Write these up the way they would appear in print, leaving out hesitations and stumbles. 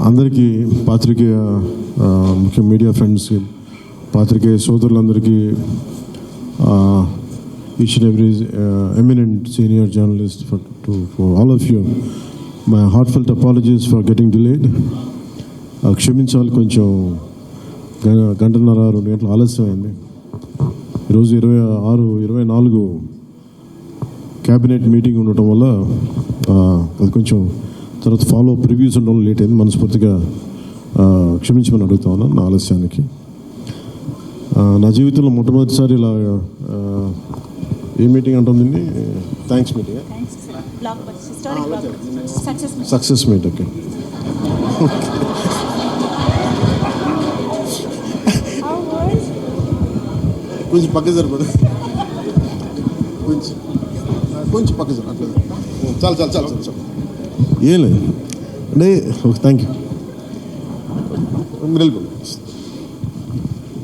అందరికీ పాత్రికేయ ముఖ్య మీడియా ఫ్రెండ్స్కి పాత్రికేయ సోదరులందరికీ each and every eminent senior journalist for all of you my heartfelt apologies for getting delayed. క్షమించాలి, కొంచెం గంటన్నర 2 గంటలు ఆలస్యమైంది. ఈరోజు 24 క్యాబినెట్ మీటింగ్ ఉండటం వల్ల అది కొంచెం తర్వాత ఫాలో అప్ రివ్యూస్ ఉండడం లేట్ అయింది. మనస్ఫూర్తిగా క్షమించమని అడుగుతా ఉన్నాను నా ఆలస్యానికి. నా జీవితంలో మొట్టమొదటిసారి ఇలా ఏ మీటింగ్ అంటుంది, thanks meeting, success meet. Okay, కొంచెం పక్క సరిపడు, కొంచెం పక్క సార్, అట్లా చాలు ఏం లేదు అంటే. Thank you. మీరు వెళ్ళిపోండి.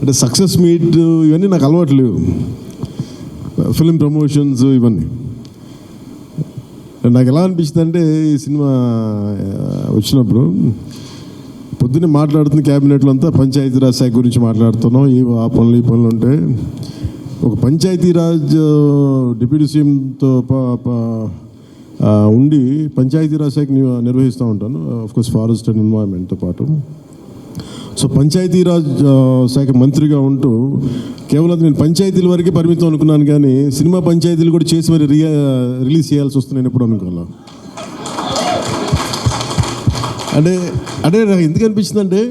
అంటే సక్సెస్ మీట్ ఇవన్నీ నాకు అలవాటు లేవు, ఫిలిం ప్రమోషన్స్ ఇవన్నీ. నాకు ఎలా అనిపించింది అంటే, ఈ సినిమా వచ్చినప్పుడు పొద్దున్నే మాట్లాడుతున్న క్యాబినెట్లో అంతా పంచాయతీరాజ్ శాఖ గురించి మాట్లాడుతున్నాం. ఆ పనులు ఈ పనులు ఉంటే ఒక పంచాయతీరాజ్ డిప్యూటీ సీఎంతో ఉండి పంచాయతీరాజ్ శాఖ నిర్వహిస్తూ ఉంటాను, ఆఫ్కోర్స్ ఫారెస్ట్ అండ్ ఎన్వైరన్మెంట్తో పాటు. సో పంచాయతీరాజ్ శాఖ మంత్రిగా ఉంటూ కేవలం నేను పంచాయతీల వరకే పరిమితం అనుకున్నాను, కానీ సినిమా పంచాయతీలు కూడా చేసి మరి రిలీజ్ చేయాల్సి వస్తుంది నేను ఎప్పుడు అనుకోవాలా. అంటే నాకు ఎందుకు అనిపించిందంటే,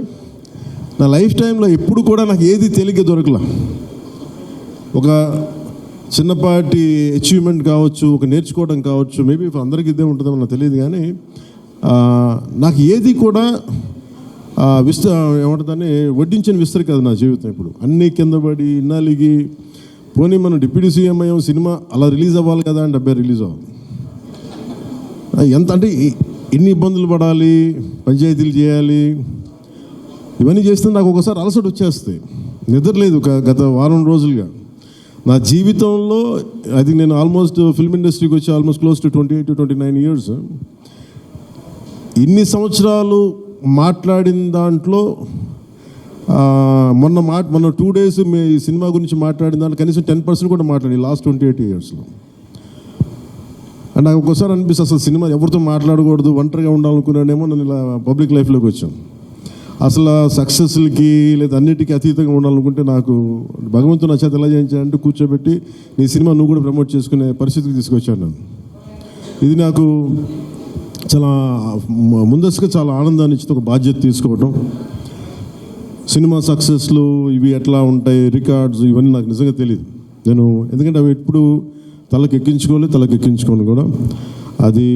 నా లైఫ్ టైంలో ఎప్పుడు కూడా నాకు ఏది తేలిగ్గా దొరకలా. ఒక చిన్నపాటి అచీవ్మెంట్ కావచ్చు, ఒక నేర్చుకోవడం కావచ్చు, మేబీ అందరికీ ఇదే ఉంటుందో నాకు తెలియదు, కానీ నాకు ఏది కూడా ఏమంటుందని వడ్డించిన విస్తరి కాదు నా జీవితం. ఇప్పుడు అన్నీ కింద పడి ఇన్నాళ్ళకి పోనీ మనం డిప్యూటీ సీఎం అయ్యాం, సినిమా అలా రిలీజ్ అవ్వాలి కదా అని 70 రిలీజ్ అవ్వాలి. ఎంత అంటే ఎన్ని ఇబ్బందులు పడాలి, పంచాయతీలు చేయాలి, ఇవన్నీ చేస్తే నాకు ఒకసారి అలసట వచ్చేస్తాయి. నిద్రలేదు గత వారం రోజులుగా నా జీవితంలో. అది నేను ఆల్మోస్ట్ ఫిల్మ్ ఇండస్ట్రీకి వచ్చి almost close to 28 to 29 years. ఇన్ని సంవత్సరాలు మాట్లాడిన దాంట్లో మొన్న 2 days ఈ సినిమా గురించి మాట్లాడిన దాంట్లో కనీసం 10% కూడా మాట్లాడి లాస్ట్ 28 yearsలో. అండ్ నాకు ఒక్కోసారి అనిపిస్తుంది, అసలు సినిమా ఎవరితో మాట్లాడకూడదు, ఒంటరిగా ఉండాలనుకున్నానేమో. నేను ఇలా పబ్లిక్ లైఫ్లోకి వచ్చాను. అసలు సక్సెస్లకి లేదా అన్నిటికీ అతీతంగా ఉండాలనుకుంటే నాకు భగవంతుడు నా చేత ఎలా చేయించాలంటే కూర్చోబెట్టి నీ సినిమా నువ్వు కూడా ప్రమోట్ చేసుకునే పరిస్థితికి తీసుకొచ్చాను నేను. ఇది నాకు చాలా ముందస్తుగా చాలా ఆనందాన్ని ఇచ్చింది, ఒక బాధ్యత తీసుకోవటం. సినిమా సక్సెస్లు ఇవి ఎట్లా ఉంటాయి, రికార్డ్స్ ఇవన్నీ నాకు నిజంగా తెలియదు. నేను ఎందుకంటే అవి ఎప్పుడు తలకెక్కించుకోను కూడా. అది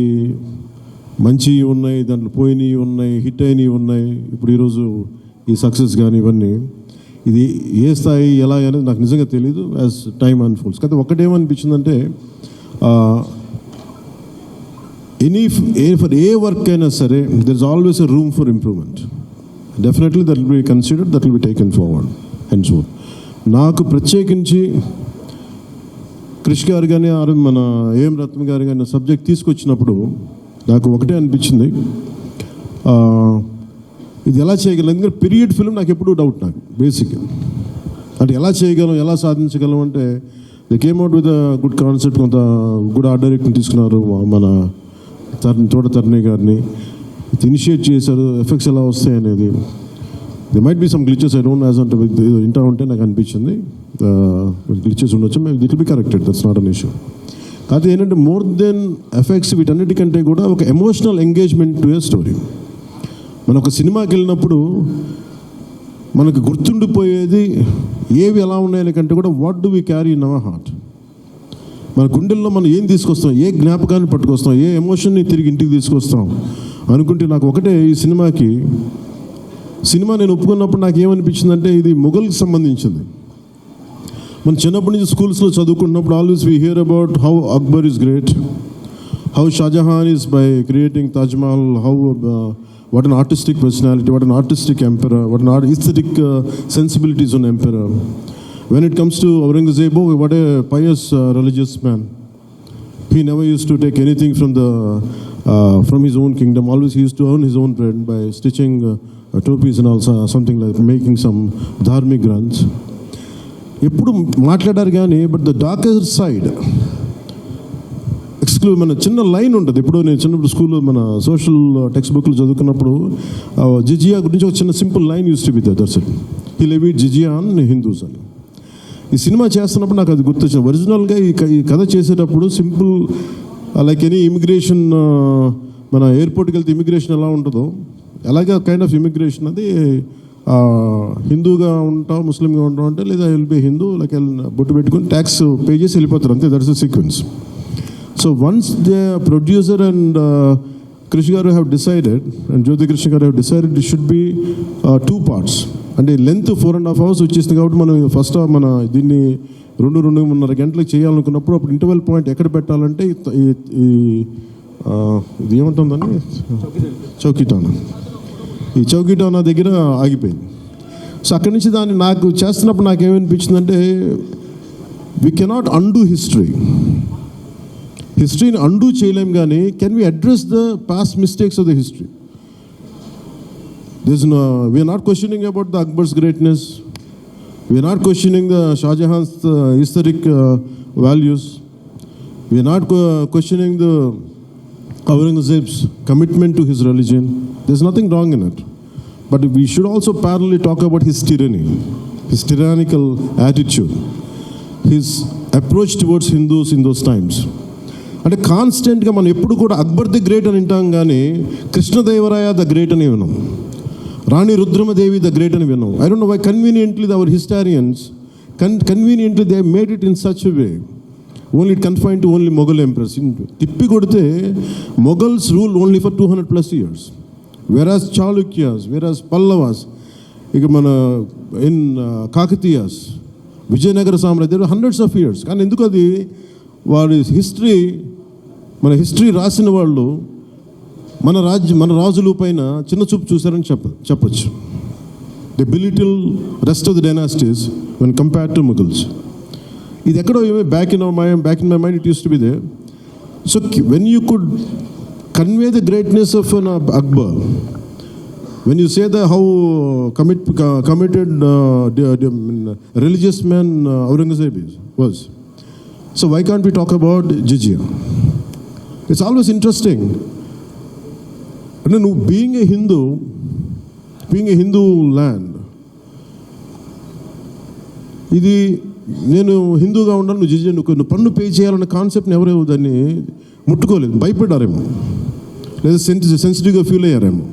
మంచి ఉన్నాయి, దాంట్లో పోయినవి ఉన్నాయి, హిట్ అయినవి ఉన్నాయి. ఇప్పుడు ఈరోజు ఈ సక్సెస్ కానీ ఇవన్నీ ఇది ఏ స్థాయి ఎలా అనేది నాకు నిజంగా తెలీదు యాజ్ టైమ్ అన్ఫోల్డ్స్. కానీ ఒకటేమనిపించిందంటే, ఫర్ ఏ వర్క్ అయినా సరే there is always a room for improvement. Definitely that will be considered, that will be taken forward and so. నాకు ప్రత్యేకించి క్రిష్ గారు కానీ మన ఏం రత్న గారు కానీ సబ్జెక్ట్ తీసుకొచ్చినప్పుడు నాకు ఒకటే అనిపించింది, ఇది ఎలా చేయగలం. ఎందుకంటే పీరియడ్ ఫిల్మ్ నాకు ఎప్పుడూ డౌట్, నాకు బేసిక్ అంటే ఎలా చేయగలం, ఎలా సాధించగలం అంటే they came out with good concept. కొంత గుడ్ ఆర్ట్ డైరెక్ట్ని తీసుకున్నారు, మన తోటతరణి గారిని ఇనిషియేట్ చేశారు. ఎఫెక్ట్స్ ఎలా వస్తాయి అనేది, they might be some glitches, I don't as అంటే ఇంటా ఉంటే నాకు అనిపించింది గ్లిచెస్ ఉండొచ్చు, it will be corrected, that's not an issue. కాకపోతే ఏంటంటే మోర్ దెన్ ఎఫెక్ట్స్ వీటన్నిటికంటే కూడా ఒక emotional engagement to A story. మనం ఒక సినిమాకి వెళ్ళినప్పుడు మనకు గుర్తుండిపోయేది ఏవి ఎలా ఉన్నాయని కంటే కూడా what do we carry in our heart. మన గుండెల్లో మనం ఏం తీసుకొస్తాం, ఏ జ్ఞాపకాన్ని పట్టుకొస్తాం, ఏ ఎమోషన్ని తిరిగి ఇంటికి తీసుకొస్తాం అనుకుంటే, నాకు ఒకటే ఈ సినిమా నేను ఒప్పుకున్నప్పుడు నాకు ఏమనిపించిందంటే, ఇది మొఘల్కి సంబంధించింది. మన చిన్నప్పటి నుంచి స్కూల్స్లో చదువుకున్నప్పుడు always we hear about how Akbar is great, how Shahjahan is by creating Taj Mahal, how what an artistic personality, what an artistic emperor, what an aesthetic sensibilities on emperor. When it comes to Aurangzeb, what a pious religious man. He never used to take anything from his own kingdom. Always he used to earn his own bread by stitching topis and also something like making some dharmic grants. ఎప్పుడు మాట్లాడారు కానీ but the darker side మన చిన్న line ఉంటుంది. ఇప్పుడు నేను చిన్నప్పుడు స్కూల్లో మన సోషల్ టెక్స్ట్ బుక్లు చదువుకున్నప్పుడు జిజియా గురించి ఒక చిన్న simple line use to B that that's it. He levied jizya on Hindus అని. ఈ సినిమా చేస్తున్నప్పుడు నాకు అది గుర్తొచ్చింది. ఒరిజినల్గా ఈ కథ చేసేటప్పుడు సింపుల్ లైక్ ఎనీ ఇమిగ్రేషన్, మన ఎయిర్పోర్ట్కి వెళ్తే ఇమిగ్రేషన్ ఎలా ఉంటుందో అలాగే కైండ్ ఆఫ్ ఇమిగ్రేషన్ అది. హిందూగా ఉంటాం, ముస్లింగా ఉంటాం అంటే లేదా విల్ బి హిందూ లైక్ బొట్టు పెట్టుకుని ట్యాక్స్ పే చేసి వెళ్ళిపోతారు అంతే. That's the sequence. So once the producer and Krish garu have decided, and Jyoti Krishna garu have decided it should be 2 parts. అంటే లెంత్ 4.5 hours వచ్చేసింది కాబట్టి మనం ఫస్ట్ మన దీన్ని 2-2.5 గంటలకు చేయాలనుకున్నప్పుడు అప్పుడు ఇంటర్వెల్ పాయింట్ ఎక్కడ పెట్టాలంటే ఇది ఏమంటుందని చౌకీటానా, ఈ చౌకీటానా దగ్గర ఆగిపోయింది. సో అక్కడి నుంచి దాన్ని నాకు చేస్తున్నప్పుడు నాకేమనిపించిందంటే వీ కెనాట్ అండూ హిస్టరీని అండూ చేయలేం, కానీ can we address the past mistakes of the history? We are not questioning about the Akbar's greatness. We are not questioning the Shah Jahan's historic values. We are not questioning the Aurangzeb's commitment to his religion. There is nothing wrong in it. But we should also parallelly talk about his tyranny, his tyrannical attitude, his approach towards Hindus in those times. అంటే కాన్స్టెంట్గా మనం ఎప్పుడు కూడా Akbar the great అని వింటాం, కానీ Krishnadevaraya the great అని విన్నాం, రాణి రుద్రమదేవి ద గ్రేట్ అని విన్నాం. I don't know why conveniently our historians conveniently they made it in such way only it confine to only Mughal empress. తిప్పి కొడితే Mughals rule only for 200+ years, వెరాజ్ చాళుక్యాస్, వెరాజ్ పల్లవాస్, ఇక మన ఇన్ కాకతీయాస్, విజయనగర సామ్రాజ్యం హండ్రెడ్స్ ఆఫ్ ఇయర్స్. కానీ ఎందుకు అది వాడి హిస్టరీ, మన హిస్టరీ రాసిన వాళ్ళు మన రాజుల పైన చిన్న చూపు చూశారని చెప్పచ్చు. The belittle rest of the dynasties when compared to Mughals. ఇది ఎక్కడో back in my mind it use to be there. So when you could convey the greatness of an Akbar, when you say that how committed religious man Aurangzeb was, so why can't we talk about jizya? It's always interesting. And being a Hindu land, ఇది నేను హిందూగా ఉండాలి, నువ్వు జిజియా నువ్వు పన్ను pay చేయాలన్న కాన్సెప్ట్ని ఎవరు దాన్ని ముట్టుకోలేదు, భయపడ్డారేమో లేదా సెన్సిటివ్గా ఫీల్ అయ్యారేమో.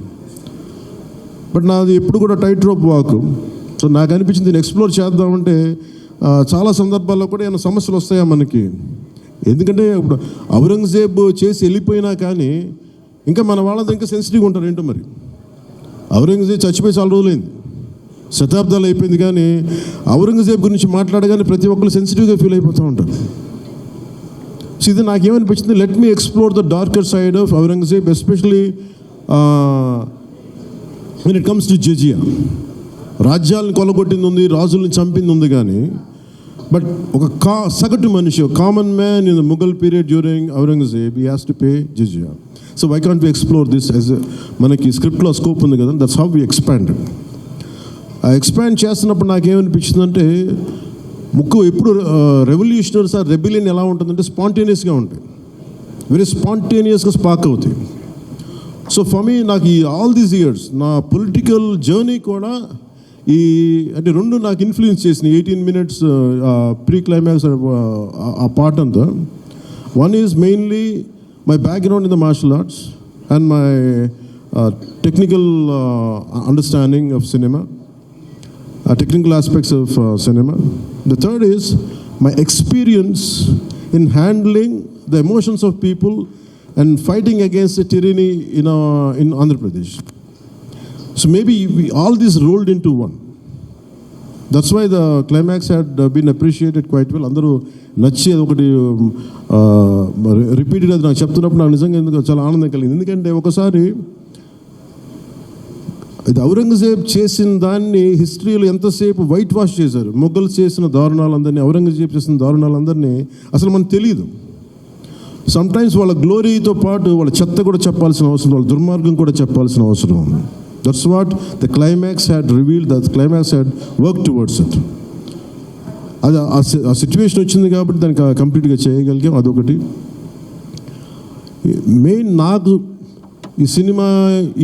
బట్ నాది ఎప్పుడు కూడా టైట్ రోప్ వాక్. సో నాకు అనిపించింది దీన్ని ఎక్స్ప్లోర్ చేద్దామంటే చాలా సందర్భాల్లో కూడా ఏమైనా సమస్యలు వస్తాయా మనకి. ఎందుకంటే ఇప్పుడు ఔరంగజేబ్ చేసి వెళ్ళిపోయినా కానీ ఇంకా మన వాళ్ళంతా ఇంకా సెన్సిటివ్గా ఉంటారు ఏంటో మరి. ఔరంగజేబ్ చచ్చిపోయి చాలా రోజులైంది, శతాబ్దాలు అయిపోయింది, కానీ ఔరంగజేబ్ గురించి మాట్లాడగానే ప్రతి ఒక్కరు సెన్సిటివ్గా ఫీల్ అయిపోతూ ఉంటారు. సో ఇది నాకేమనిపించింది, let me explore the darker side of Aurangzeb, especially when it comes to jizya. రాజ్యాలను కొలగొట్టింది ఉంది, రాజుల్ని చంపింది ఉంది, కానీ బట్ ఒక సగటు మనిషి, common man in the Mughal period during Aurangzeb he has to pay jizya. So why can't we explore this as మనకి స్క్రిప్ట్లో స్కోప్ ఉంది కదా, దట్స్ హౌ వి ఎక్స్పాండెడ్. ఆ ఎక్స్పాండ్ చేస్తున్నప్పుడు నాకేమనిపించిందంటే ఎప్పుడు రెవల్యూషనరీస్ ఆ రెబిలియన్ ఎలా ఉంటుందంటే స్పాంటేనియస్గా ఉంటాయి, వెరీ స్పాంటేనియస్గా స్పార్క్ అవుతాయి. సో ఫర్ మీ నాకు ఈ ఆల్ దీస్ ఇయర్స్ నా పొలిటికల్ జర్నీ కూడా అంటే రెండు నాకు ఇన్ఫ్లుయెన్స్ చేసినాయి. 18 minutes ప్రీ క్లైమాక్స్ ఆ పార్ట్ అంతా. One is mainly my background in the martial arts and my technical understanding of cinema, technical aspects of cinema. The third is my experience in handling the emotions of people and fighting against the tyranny in Andhra Pradesh. So maybe all this rolled into one. That's why the climax had been appreciated quite well. Andaru nachi okati repeated అది నాకు చెప్తున్నప్పుడు నాకు నిజంగా ఎందుకు చాలా ఆనందం కలిగింది. ఎందుకంటే ఒకసారి ఇది ఔరంగజేబ్ చేసిన దాన్ని హిస్టరీలో ఎంతసేపు వైట్ వాష్ చేశారు. మొఘల్స్ చేసిన దారుణాలందరినీ, ఔరంగజేబ్ చేసిన దారుణాలందరినీ అసలు మనకు తెలియదు. సమ్టైమ్స్ వాళ్ళ గ్లోరీతో పాటు వాళ్ళ చెత్త కూడా చెప్పాల్సిన అవసరం, వాళ్ళ దుర్మార్గం కూడా చెప్పాల్సిన అవసరం ఉంది. That's what the climax had revealed, the climax had work towards it. అది ఆ సిచ్యువేషన్ వచ్చింది కాబట్టి దానికి కంప్లీట్గా చేయగలిగాం. అదొకటి. మెయిన్ నాకు ఈ సినిమా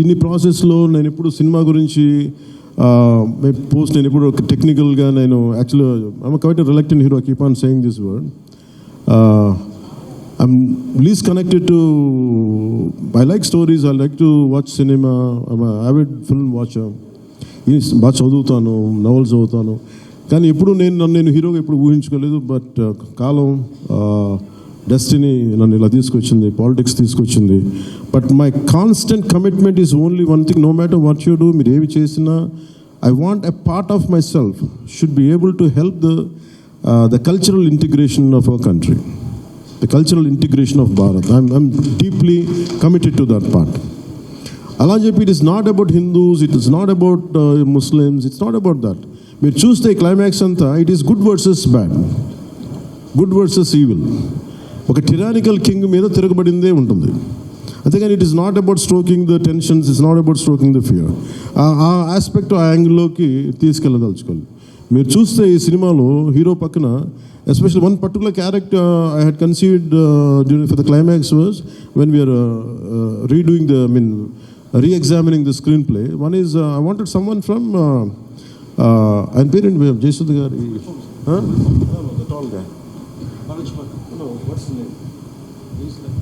ఇన్ని ప్రాసెస్లో నేను ఎప్పుడు సినిమా గురించి నేను ఎప్పుడు టెక్నికల్గా నేను యాక్చువల్గా I'm quite reluctant hero, keep on saying this word. I'm least connected to, I like stories, I like to watch cinema, I'm an avid film watcher. బాగా చదువుతాను, నవల్స్ చదువుతాను, కానీ ఎప్పుడు నేను హీరోగా ఎప్పుడు ఊహించుకోలేదు. బట్ కాలం, డెస్టినీ నన్ను ఇలా తీసుకొచ్చింది, పాలిటిక్స్ తీసుకొచ్చింది. But my constant commitment is only one thing, no matter what you do, మీరు ఏమి చేసినా I want a part of my self should be able to help the cultural integration of our country, the cultural integration of Bharat. I'm deeply committed to that part. అలా చెప్పి it is not about Hindus, it is not about Muslims, it's not about that. మీరు చూస్తే climax అంతా it is good versus bad, good versus evil. ఒక tyrannical king మీద తిరగబడిందే ఉంటుంది. అంతేగాని it is not about stroking the tensions, it's not about stroking the fear. ఆ aspect, ఆ యాంగిల్లోకి తీసుకెళ్ళదలుచుకోవాలి. మీరు చూస్తే ఈ సినిమాలో హీరో పక్కన especially one particular character I had conceived for the climax was when we are re-examining the screenplay. One is I wanted someone from and parent Jaisud Gari, the tall guy. No, what's his name? He's like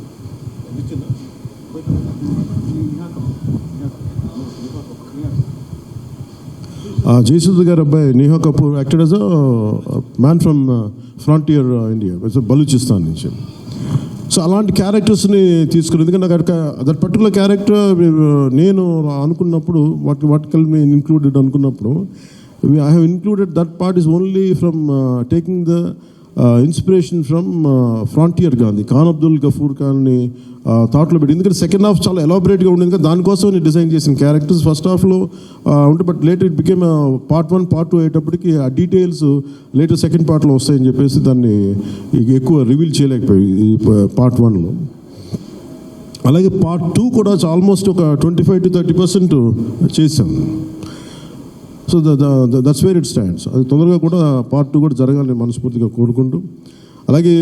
Jaisud Gari abbai Neha Kapoor acted as a man from frontier India, Balochistan నుంచి. So అలాంటి క్యారెక్టర్స్ని తీసుకుని, ఎందుకంటే నాకు that particular character నేను అనుకున్నప్పుడు what can be included అనుకున్నప్పుడు I have included that part is only from taking the inspiration from frontier Gandhi, Khan Abdul Ghaffar ఖాన్ని థాట్లో పెట్టి. ఎందుకంటే సెకండ్ హాఫ్ చాలా ఎలాబరేట్గా ఉండేది కదా, దానికోసం నేను డిజైన్ చేసిన క్యారెక్టర్స్ ఫస్ట్ హాఫ్లో ఉంటే, but later it became part 1 part 2 అయ్యేటప్పటికి ఆ డీటెయిల్స్ లేటర్ సెకండ్ పార్ట్లో వస్తాయని చెప్పేసి దాన్ని ఎక్కువ రివీల్ చేయలేకపోయి ఈ పార్ట్ 1లో. అలాగే పార్ట్ 2 కూడా ఆల్మోస్ట్ ఒక 25 to 30% చేశాం. So that's where it stands. అది తొందరగా కూడా పార్ట్ 2 కూడా జరగాలని మనస్ఫూర్తిగా కోరుకుంటూ, అలాగే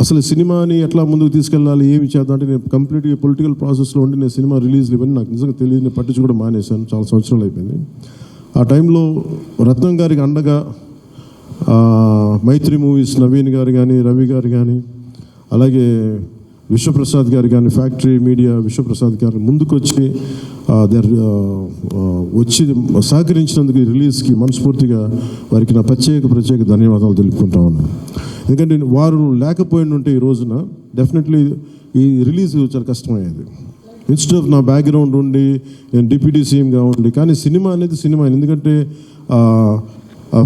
అసలు సినిమాని ఎట్లా ముందుకు తీసుకెళ్ళాలి, ఏమి చేద్దాం అంటే నేను కంప్లీట్గా పొలిటికల్ ప్రాసెస్లో ఉండి నేను సినిమా రిలీజ్లు ఇవన్నీ నాకు నిజంగా తెలియదు, నేను పట్టించుకోవడం మానేశాను, చాలా సంవత్సరాలు అయిపోయింది. ఆ టైంలో రత్నం గారికి అండగా మైత్రి మూవీస్ నవీన్ గారు కానీ, రవి గారు కానీ, అలాగే విశ్వప్రసాద్ గారు కానీ, ఫ్యాక్టరీ మీడియా విశ్వప్రసాద్ గారు ముందుకు వచ్చి వచ్చి సహకరించినందుకు ఈ రిలీజ్కి మనస్ఫూర్తిగా వారికి నా ప్రత్యేక ధన్యవాదాలు తెలుపుకుంటా ఉన్నాను. ఎందుకంటే వారు లేకపోయిన ఉంటే ఈ రోజున డెఫినెట్లీ ఈ రిలీజ్ చాలా కష్టమయ్యేది. ఇన్స్టెడ్ ఆఫ్ నా బ్యాక్గ్రౌండ్ ఉండి నేను డిప్యూటీ సీఎంగా ఉండి, కానీ సినిమా అనేది సినిమా, ఎందుకంటే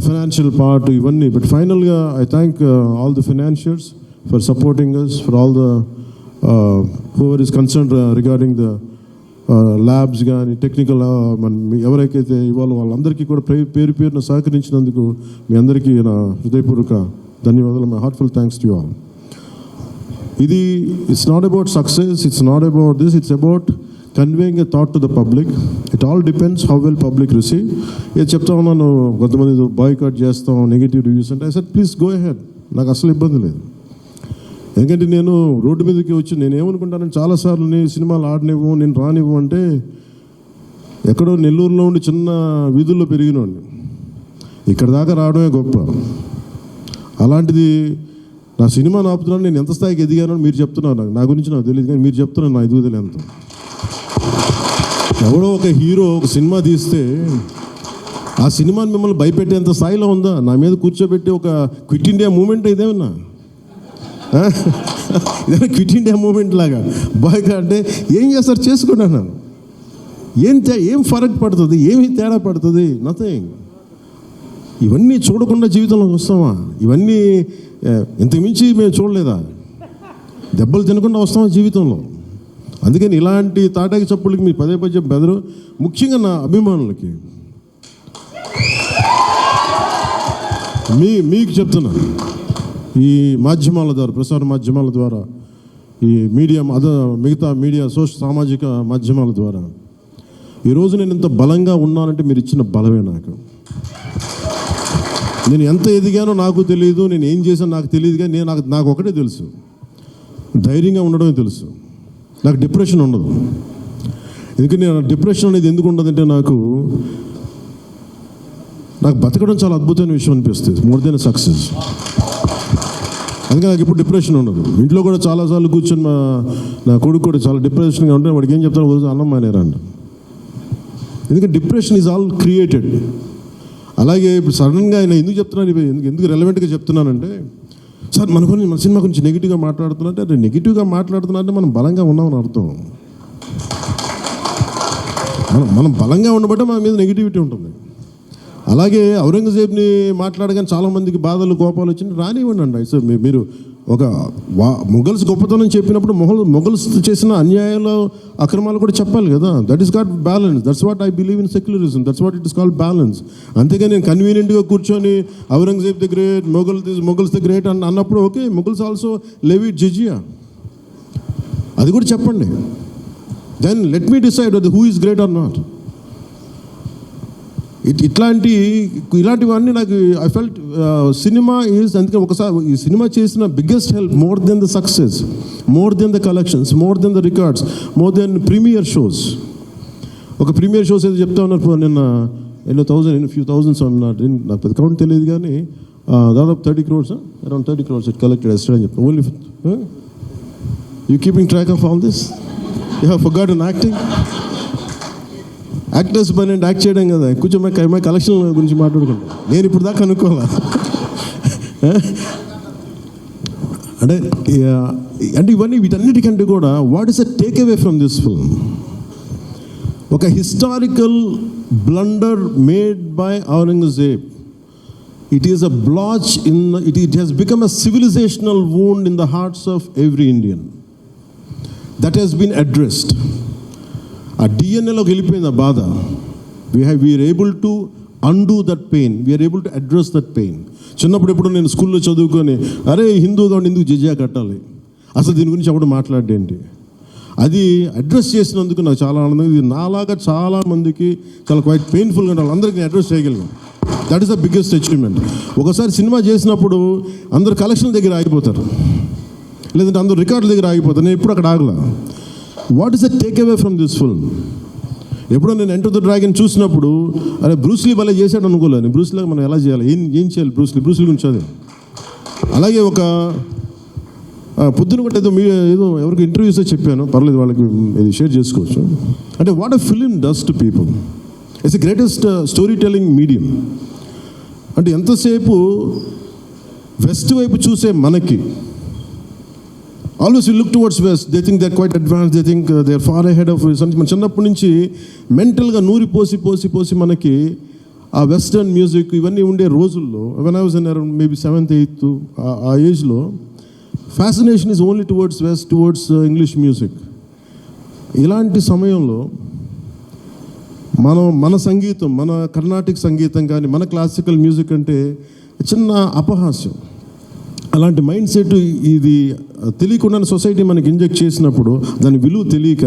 ఫైనాన్షియల్ పార్ట్ ఇవన్నీ. బట్ ఫైనల్గా I thank all the financiers for supporting us, for all the whoever is concerned regarding the labs కానీ టెక్నికల్ ఎవరికైతే ఇవాళ వాళ్ళందరికీ కూడా పేరున సహకరించినందుకు మీ అందరికీ నా హృదయపూర్వక ధన్యవాదాలు. My heartful thanks to you all. ఇది it's not about success, it's not about this, it's about conveying a thought to the public. It all depends how well public receive. ఏది చెప్తా ఉన్నాను, కొంతమంది బాయ్కాట్ చేస్తాం, నెగిటివ్ రివ్యూస్ అంటే, I said please go ahead, నాకు అసలు ఇబ్బంది లేదు. ఎందుకంటే నేను రోడ్డు మీదకి వచ్చి నేను ఏమనుకుంటానని చాలాసార్లు నేను సినిమాలు ఆడనివ్వు, నేను రానివ్వు అంటే, ఎక్కడో నెల్లూరులో ఉండి చిన్న వీధుల్లో పెరిగినోండి, ఇక్కడ దాకా రావడమే గొప్ప. అలాంటిది నా సినిమా ఆపుతున్నాను, నేను ఎంత స్థాయికి ఎదిగానో మీరు చెప్తున్నారు. నా గురించి నాకు తెలియదు, కానీ మీరు చెప్తున్నారు నా ఎదుగుదల ఎంత. ఎవడో ఒక హీరో ఒక సినిమా తీస్తే ఆ సినిమాని మిమ్మల్ని భయపెట్టేంత స్థాయిలో ఉందా? నా మీద కూర్చోబెట్టి ఒక క్విట్ ఇండియా మూమెంట్ ఇదేమన్నా, ఇదే క్విట్ ఇండియా మూమెంట్ లాగా బాయ్గా అంటే ఏం చేస్తారు చేసుకోండి అన్నాను. ఏం ఫరక్ పడుతుంది, ఏమి తేడా పడుతుంది? నథింగ్. ఇవన్నీ చూడకుండా జీవితంలోకి వస్తామా? ఇవన్నీ ఇంతకుమించి మేము చూడలేదా? దెబ్బలు తినకుండా వస్తామా జీవితంలో? అందుకని ఇలాంటి తాటాకి చప్పులకి మీ పదే బెదరు, ముఖ్యంగా నా అభిమానులకి మీకు చెప్తున్నా, ఈ మాధ్యమాల ద్వారా, ప్రసార మాధ్యమాల ద్వారా, ఈ మీడియా మిగతా మీడియా సామాజిక మాధ్యమాల ద్వారా ఈరోజు నేను ఇంత బలంగా ఉన్నానంటే మీరు ఇచ్చిన బలమే నాకు. నేను ఎంత ఎదిగానో నాకు తెలియదు, నేను ఏం చేశానో నాకు తెలియదు, కానీ నాకు ఒకటే తెలుసు, ధైర్యంగా ఉండడమే తెలుసు. నాకు డిప్రెషన్ ఉండదు. ఎందుకంటే నేను డిప్రెషన్ అనేది ఎందుకు ఉండదంటే నాకు బతకడం చాలా అద్భుతమైన విషయం అనిపిస్తుంది, మోర్ దెన్ సక్సెస్. అందుకే నాకు ఇప్పుడు డిప్రెషన్ ఉండదు. ఇంట్లో కూడా చాలాసార్లు కూర్చొని నా కొడుకు కూడా చాలా డిప్రెషన్గా ఉంటే వాడికి ఏం చెప్తాను, రోజు అన్నం మానేరంట. ఎందుకంటే డిప్రెషన్ ఈజ్ ఆల్ క్రియేటెడ్. అలాగే ఇప్పుడు సడన్గా ఆయన ఎందుకు చెప్తున్నాను, ఎందుకు రెలవెంట్గా చెప్తున్నానంటే, సార్ మన సినిమా గురించి నెగిటివ్గా మాట్లాడుతున్నట్టే, అది నెగిటివ్గా మాట్లాడుతున్నట్టే మనం బలంగా ఉన్నామని అర్థం. మనం బలంగా ఉండబట్టే మన మీద నెగిటివిటీ ఉంటుంది. అలాగే ఔరంగజేబ్ని మాట్లాడగానే చాలామందికి బాధలు కోపాలు వచ్చింది, రానివ్వండి అండి. సో మీరు ఒక మొఘల్స్ గొప్పతనం చెప్పినప్పుడు మొఘల్స్ చేసిన అన్యాయాలు అక్రమాలు కూడా చెప్పాలి కదా. That is got balance. That's what I believe in secularism. That's what it is called balance. అంతేగాని నేను కన్వీనియంట్గా కూర్చొని Aurangzeb the great, Mughals the great అన్నప్పుడు okay, Mughals also levied jizya, అది కూడా చెప్పండి. Then let me decide who is great or not. ఇలాంటివన్నీ నాకు ఐ ఫెల్ట్ సినిమా ఈజ్, అందుకే ఒకసారి ఈ సినిమా చేసిన biggest help, more than the success, more than the collections, more than the records, more than premiere shows. ఒక premiere shows ఏదో చెప్తా ఉన్నారు నిన్న, ఫ్యూ థౌజండ్స్ నాకు పెద్ద కౌంట్ తెలియదు, కానీ దాదాపు 30 crores, around 30 crores it collected yesterday అని చెప్తాను. Only you keeping track of all this? You have forgotten acting. Actors పని అంటే యాక్ట్ చేయడం కదా, కొంచెం మా కలెక్షన్ గురించి మాట్లాడుకుంటాం. నేను ఇప్పుడు దాకా అనుకోవాలా అంటే ఇవన్నీ వీటన్నిటికంటే కూడా what is a take away from this film? ఒక historical blunder made by Aurangzeb. It is a blotch in it has become a civilizational wound in the hearts of every Indian. That has been addressed. ఆ డిఎన్ఏలోకి వెళ్ళిపోయింది ఆ బాధ. We are able to undo that pain, we are able to address that pain. చిన్నప్పుడు ఎప్పుడు నేను స్కూల్లో చదువుకొని, అరే హిందూగా ఉండి ఎందుకు జిజియా కట్టాలి, అసలు దీని గురించి ఎవడు మాట్లాడేంటి, అది అడ్రస్ చేసినందుకు నాకు చాలా ఆనందంగా. ఇది నాలాగా చాలామందికి చాలా క్వైట్ పెయిన్ఫుల్గా ఉండాలి, అందరికీ నేను అడ్రస్ చేయగలిగాను. That is the biggest achievement. ఒకసారి సినిమా చేసినప్పుడు అందరు కలెక్షన్ దగ్గర ఆగిపోతారు, లేదంటే అందరు రికార్డుల దగ్గర ఆగిపోతారు. నేను ఎప్పుడు అక్కడ ఆగలా. What is the take away from this film? ఎప్పుడో నేను ఎంటర్ ద డ్రాగన్ చూసినప్పుడు, అరే బ్రూస్లీ భలే చేశాడు అనుకోలేను. బ్రూస్లీ మనం ఎలా చేయాలి, ఏం చేయాలి, బ్రూస్లీ గురించి అది. అలాగే ఒక పొద్దున కూడా ఏదో ఎవరికి ఇంటర్వ్యూస్ చెప్పాను, పర్లేదు వాళ్ళకి ఇది షేర్ చేసుకోవచ్చు. అంటే what a film does to people. It's the greatest story telling medium. అంటే ఎంతసేపు వెస్ట్ వైపు చూసే మనకి, always you look towards west, they think they are quite advance, they think they are far ahead of. మన చిన్నప్పటి నుంచి మెంటల్గా నూరి పోసి మనకి ఆ వెస్టర్న్ మ్యూజిక్ ఇవన్నీ ఉండే రోజుల్లో, when I was in around maybe 7th 8th ఆ ఏజ్లో, fascination is only towards west, towards English music. ఇలాంటి సమయంలో మన సంగీతం, మన కర్ణాటిక్ సంగీతం కానీ మన క్లాసికల్ మ్యూజిక్ అంటే చిన్న అపహాస్యం. అలాంటి మైండ్ సెట్ ఇది తెలియకుండా సొసైటీ మనకి ఇంజెక్ట్ చేసినప్పుడు, దాని విలువ తెలియక,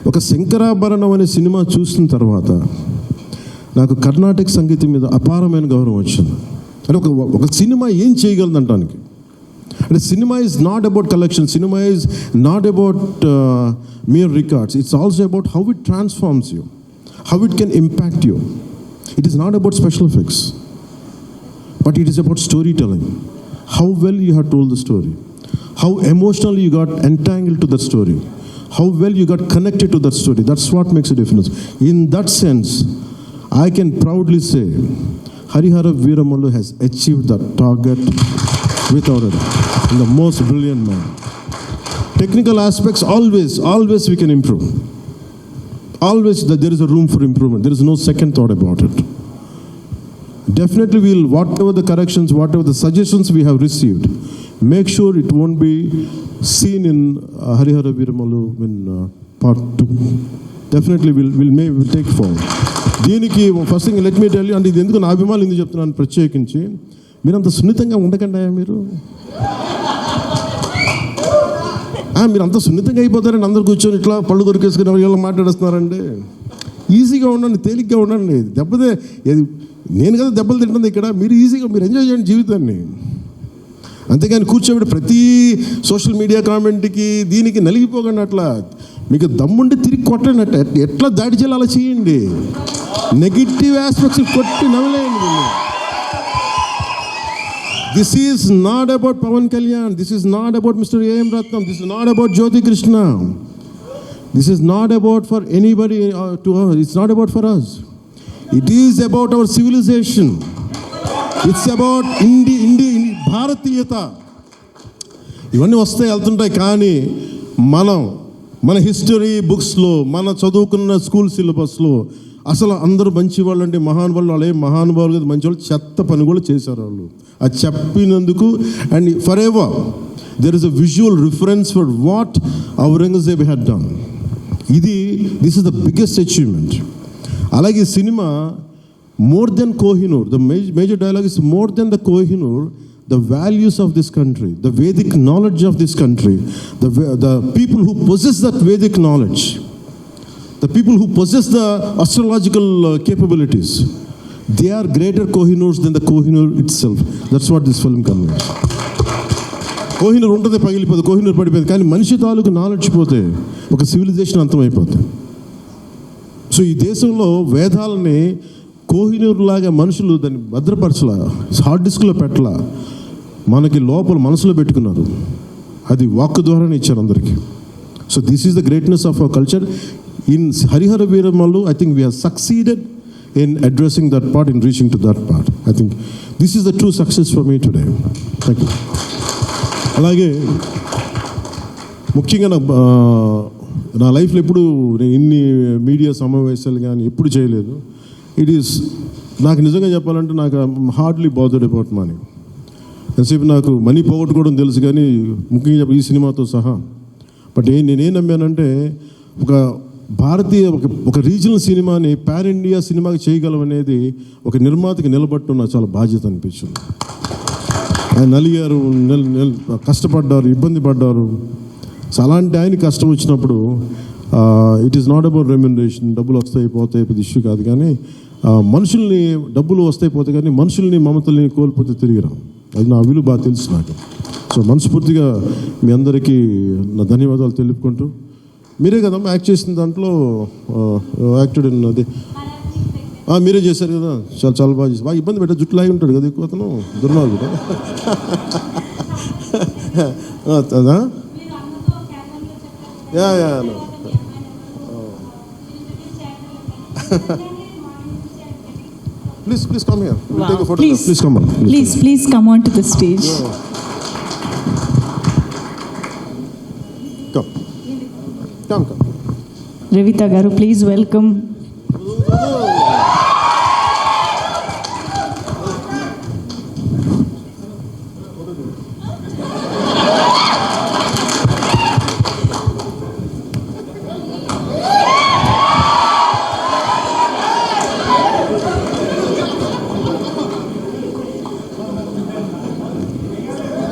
ఒక శంకరాభరణం అనే సినిమా చూసిన తర్వాత నాకు కర్ణాటక సంగీతం మీద అపారమైన గౌరవం వచ్చింది. అంటే ఒక సినిమా ఏం చేయగలదంటానికి. అంటే cinema is not about collection, cinema is not about mere records, it's also about how it transforms you, how it can impact you. It is not about special effects, but it is about storytelling. How well you have told the story, how emotionally you got entangled to that story, how well you got connected to that story. That's what makes a difference. In that sense, I can proudly say Harihara Veeramallu has achieved that target without a doubt, in the most brilliant manner. Technical aspects, always we can improve. Always there is a room for improvement. There is no second thought about it. Definitely we'll, whatever the corrections, whatever the suggestions we have received, make sure it won't be seen in Harihara Veeramallu in part 2. Definitely we'll take forward. దీనికి first thing let me tell you, అంటే ఇది ఎందుకు నా అభిమానులు ఎందుకు చెప్తున్నాను ప్రత్యేకించి, మీరంత సున్నితంగా ఉండకండి మీరు. మీరు అంత సున్నితంగా అయిపోతారండి, అందరు కూర్చొని ఇట్లా పళ్ళు కొరికేసుకుని ఎవరు మాట్లాడేస్తున్నారండి. ఈజీగా ఉండండి, తేలిగ్గా ఉండండి. నేను కదా దెబ్బలు తింటుంది ఇక్కడ, మీరు ఈజీగా మీరు ఎంజాయ్ చేయండి జీవితాన్ని. అంతేగాని కూర్చోబెట్టి ప్రతి సోషల్ మీడియా కామెంట్కి దీనికి నలిగిపోకండి. అట్లా మీకు దమ్ముండి తిరిగి కొట్టండి. ఎట్లా దాడి చేయాలి అలా చేయండి. నెగిటివ్ ఆస్పెక్ట్స్ కొట్టి నవ్వలేయండి. This is not about Pawan Kalyan. This is not about Mr. A.M. Ratnam. This is not about Jyoti Krishna. This is not about for anybody to us. It's not about for us. It is about our civilization. It's about భారతీయత. ఇవన్నీ వస్తాయి వెళ్తుంటాయి, కానీ మన history బుక్స్లో, మన చదువుకున్న school సిలబస్లో అసలు అందరూ మంచి వాళ్ళు అంటే మహానుభావులు, వాళ్ళు ఏం మహానుభావులు కదా, మంచి వాళ్ళు చెత్త పని కూడా చేశారు వాళ్ళు. అది చెప్పినందుకు and for ever there is a visual reference for what Aurangzeb had done. This is the biggest achievement. అలాగే cinema more than Kohinoor, the major dialogue is more than the Kohinoor, the values of this country, the Vedic knowledge of this country, the people who possess that Vedic knowledge, the people who possess the astrological capabilities, they are greater Kohinoors than the Kohinoor itself. That's what this film conveys. Kohinoor ఉంటుంది, పగిలిపోతుంది, కోహినూర్ పడిపోతుంది, కానీ మనిషి తాలూకు knowledge పోతే ఒక civilisation అంతమైపోతుంది. So ఈ దేశంలో వేదాలని కోహినూర్ లాగా మనుషులు దాన్ని భద్రపరచలా, హార్డ్ డిస్క్లో పెట్టలా, మనకి లోపల మనసులో పెట్టుకున్నారు. అది వాక్ ద్వారానే ఇచ్చారు అందరికీ. So this is the greatness of our culture. In Harihara Veeramallu I think we have succeeded in addressing that part, in reaching to that part. I think this is the true success for me today. Thank you. అలాగే ముఖ్యంగా నా లైఫ్లో ఎప్పుడు నేను ఇన్ని media సమావేశాలు కానీ ఎప్పుడు చేయలేదు. నాకు నిజంగా చెప్పాలంటే నాకు హార్డ్లీ బాదర్డ్ అబౌట్ మనీ. ఎంతసేపు నాకు మనీ పోగొట్టుకోవడం తెలుసు, కానీ ముఖ్యంగా చెప్పి ఈ సినిమాతో సహా. బట్ నేనేం నమ్మానంటే ఒక రీజనల్ సినిమాని పాన్ ఇండియా సినిమాకి చేయగలం అనేది ఒక నిర్మాతకి నిలబట్టడం నాకు చాలా బాధ్యత అనిపించింది. ఆయన నలిగారు, కష్టపడ్డారు, ఇబ్బంది పడ్డారు. సో అలాంటి ఆయన కష్టం వచ్చినప్పుడు it is not about remuneration, డబ్బులు వస్తాయి పోతాయి పెద్ద ఇష్యూ కాదు, కానీ మనుషుల్ని డబ్బులు వస్తాయి పోతాయి, కానీ మనుషుల్ని మమతల్ని కోల్పోతే తిరిగిరా. అది నా విలువ బాగా తెలుసు నాకు. సో మనస్ఫూర్తిగా మీ అందరికీ నా ధన్యవాదాలు తెలుపుకుంటూ, మీరే కదమ్మా యాక్ట్ చేసిన దాంట్లో యాక్టెడ్ అది మీరే చేశారు కదా, చాలా బాగా చేశారు. బాగా ఇబ్బంది పెట్టా, జుట్టు లాగి ఉంటాడు కదా ఎక్కువ అతను, దుర్మార్గుడు. అదా Please come here. We'll take a photo. Please come on. Please come on to the stage. Come. Revita garu, please welcome.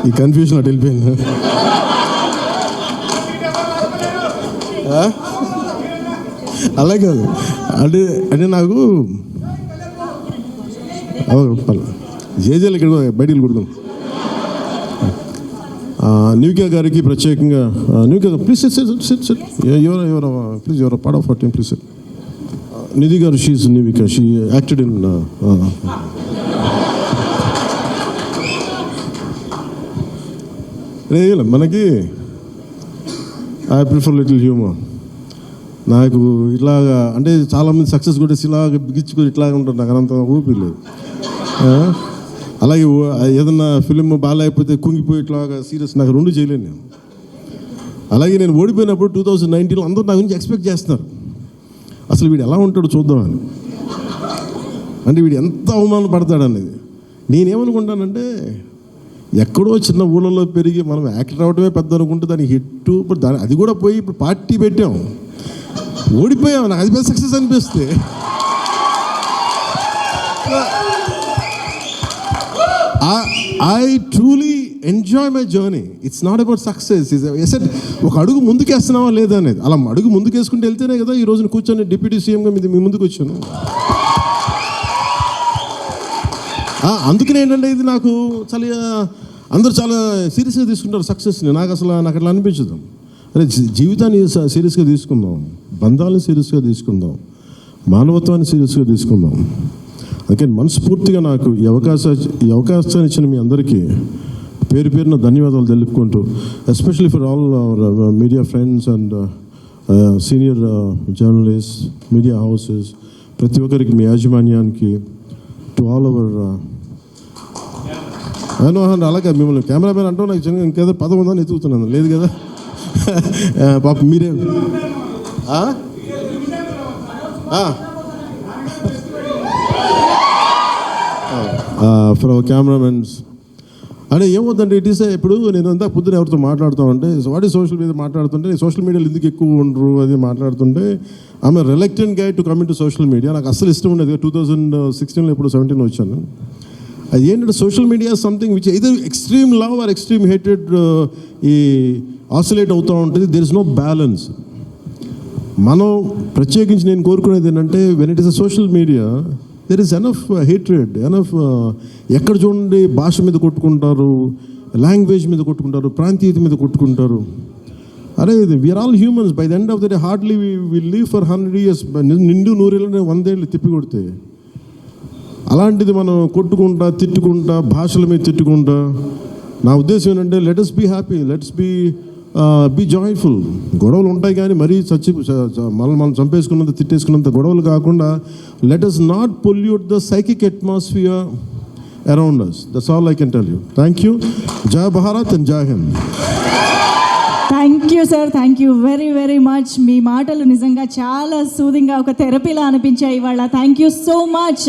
ఈ కన్ఫ్యూజన్ అటు వెళ్ళిపోయింది. అలా కాదు అంటే నాకు జేజేలు ఇక్కడ బయటికి కుడుదాం. న్యూకియా గారికి ప్రత్యేకంగా, న్యూకియా ప్లీజ్ ఎవరు part of our team, please Nidhi గారు, షీఈ్ నివికా, షీ యాక్టెడ్ ఇన్ మనకి ఐ ప్రిఫర్ లిటిల్ హ్యూమర్. నాకు ఇట్లాగా అంటే చాలామంది సక్సెస్ కొట్టేసి ఇలాగ బిగించుకొని ఇట్లాగా ఉంటారు, నాకు అంత ఊపిరి లేదు. అలాగే ఏదన్నా ఫిలిం బాగాలేకపోతే కుంగిపోయి ఇట్లాగా సీరియస్, నాకు రెండు చేయలేను నేను. అలాగే నేను ఓడిపోయినప్పుడు 2019లో అందరూ నా గురించి ఎక్స్పెక్ట్ చేస్తున్నారు, అసలు వీడు ఎలా ఉంటాడో చూద్దామని, అంటే వీడు ఎంత అవమానం పడతాడు అనేది. నేనేమనుకుంటానంటే ఎక్కడో చిన్న ఊళ్ళలో పెరిగి మనం యాక్టర్ అవడమే పెద్ద అనుకుంటే దానికి హిట్, ఇప్పుడు అది కూడా పోయి ఇప్పుడు పార్టీ పెట్టాం, ఓడిపోయాం, నాకు అది పెద్ద సక్సెస్ అనిపిస్తే. I truly enjoy my journey. It's not about success. Asset ఒక అడుగు ముందుకేస్తున్నావా లేదా అనేది. అలా అడుగు ముందుకేసుకుంటూ వెళ్తేనే కదా ఈ రోజున కూర్చొని డిప్యూటీ సీఎంగా మీ ముందుకు వచ్చాను. అందుకనే ఏంటంటే ఇది నాకు చాలా అందరూ చాలా సీరియస్గా తీసుకుంటారు సక్సెస్ని. నాకు అట్లా అనిపించదు. అరే జీవితాన్ని సీరియస్గా తీసుకుందాం, బంధాలను సీరియస్గా తీసుకుందాం, మానవత్వాన్ని సీరియస్గా తీసుకుందాం. అందుకే మనస్ఫూర్తిగా నాకు ఈ అవకాశాన్ని ఇచ్చిన మీ అందరికీ పేరు పేరున ధన్యవాదాలు తెలుపుకుంటూ, especially for all our media friends and senior journalist, media houses, ప్రతి ఒక్కరికి మీ యాజమాన్యానికి, టు ఆల్ అవర్ అలాగే మిమ్మల్ని కెమెరామెన్ అంటూ నాకు చిన్న ఇంకేదో పదం ఉందని ఎత్తుకుతున్నాను. లేదు కదా పాప మీరే ఫర్ అవర్ కెమెరామెన్స్ అంటే ఏమవుతుందంటే ఇట్ ఈస్ ఇప్పుడు నేను అంతా పొద్దున ఎవరితో మాట్లాడుతూ ఉంటే వాటి సోషల్ మీడియా మాట్లాడుతుంటే సోషల్ మీడియాలో ఎందుకు ఎక్కువ ఉండరు అది మాట్లాడుతుంటే ఆమె reluctant guy to coming to social media. నాకు అస్సలు ఇష్టం ఉండేది. 2016 ఇప్పుడు 17 వచ్చాను. అది ఏంటంటే social media something which either extreme love or extreme hated ఈ ఆసిలేట్ అవుతూ ఉంటుంది. There is no balance. మనం ప్రత్యేకించి నేను కోరుకునేది ఏంటంటే when it is a social media there is enough hatred, enough ఎక్కడ చూడండి భాష మీద కొట్టుకుంటారు, లాంగ్వేజ్ మీద కొట్టుకుంటారు, ప్రాంతీయత మీద కొట్టుకుంటారు. అరే we are all humans. By the end of the day hardly we live for 100 years. నిండు 100 ఏళ్ళనే 100 ఏళ్ళు తిప్పి కొడితే అలాంటిది మనం కొట్టుకుంటా తిట్టుకుంటా భాషల మీద తిట్టుకుంటా. నా ఉద్దేశం ఏంటంటే let us be happy, let's be joyful. గొడవలు ఉంటాయి కానీ మరీ మనం చంపేసుకున్నంత తిట్టేసుకున్నంత గొడవలు కాకుండా let us not pollute the psychic atmosphere around us. That's all I can tell you. Thank you. Jai Bharat and Jai Hind. Thank you sir, thank you very very much. మీ మాటలు నిజంగా చాలా సూదింగ్గా ఒక థెరపీలా అనిపించాయి ఇవాళ. Thank you so much.